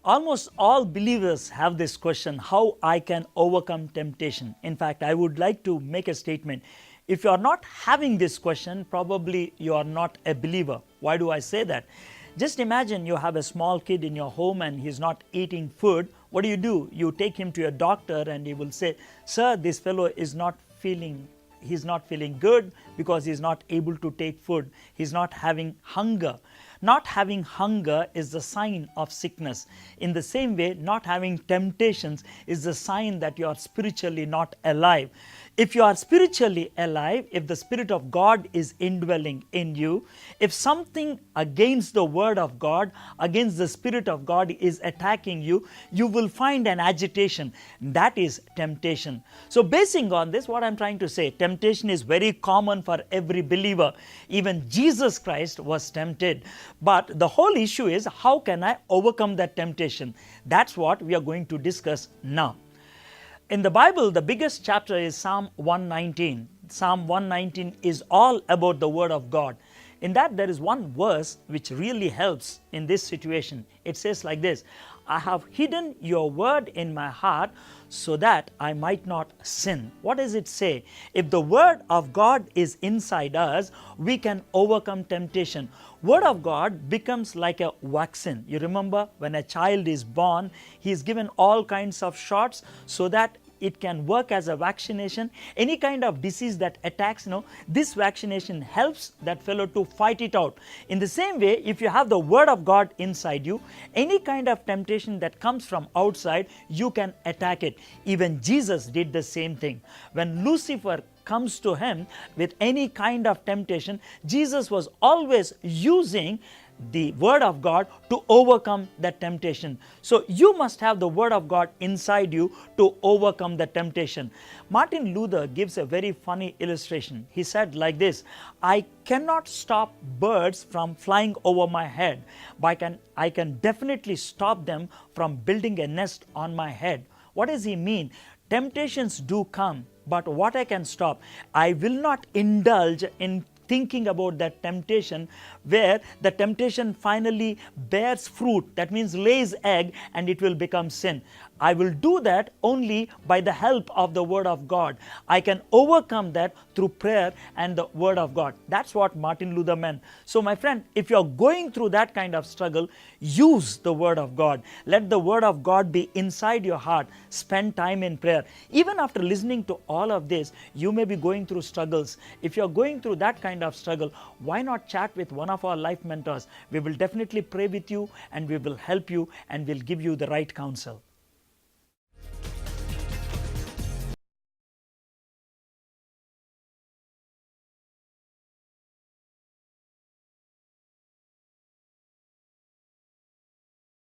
Almost all believers have this question, how I can overcome temptation. In fact, I would like to make a statement. If you are not having this question, probably you are not a believer. Why do I say that? Just imagine you have a small kid in your home and he's not eating food. What do? You take him to a doctor and he will say, sir, this fellow is not feeling good because he's not able to take food. He's not having hunger. Not having hunger is the sign of sickness. In the same way, not having temptations is the sign that you are spiritually not alive. If you are spiritually alive, if the Spirit of God is indwelling in you, if something against the Word of God, against the Spirit of God is attacking you, you will find an agitation. That is temptation. So basing on this, what I'm trying to say, temptation is very common for every believer. Even Jesus Christ was tempted. But the whole issue is, how can I overcome that temptation? That's what we are going to discuss now. In the Bible, the biggest chapter is Psalm 119. Psalm 119 is all about the Word of God. In that, there is one verse which really helps in this situation. It says like this, I have hidden your word in my heart so that I might not sin. What does it say? If the Word of God is inside us, we can overcome temptation. Word of God becomes like a vaccine. You remember when a child is born, he is given all kinds of shots so that it can work as a vaccination. Any kind of disease that attacks, this vaccination helps that fellow to fight it out. In the same way, if you have the Word of God inside you, any kind of temptation that comes from outside, you can attack it. Even Jesus did the same thing. When Lucifer comes to him with any kind of temptation, Jesus was always using the Word of God to overcome that temptation. So you must have the Word of God inside you to overcome the temptation. Martin Luther gives a very funny illustration. He said like this, I cannot stop birds from flying over my head, but I can definitely stop them from building a nest on my head. What does he mean? Temptations do come, but what I can stop, I will not indulge in thinking about that temptation where the temptation finally bears fruit, that means lays egg, and it will become sin. I will do that only by the help of the Word of God. I can overcome that through prayer and the Word of God. That's what Martin Luther meant. So my friend, if you're going through that kind of struggle, use the Word of God. Let the Word of God be inside your heart. Spend time in prayer. Even after listening to all of this, you may be going through struggles. If you're going through that kind of struggle, why not chat with one of our life mentors? We will definitely pray with you and we will help you and we'll give you the right counsel.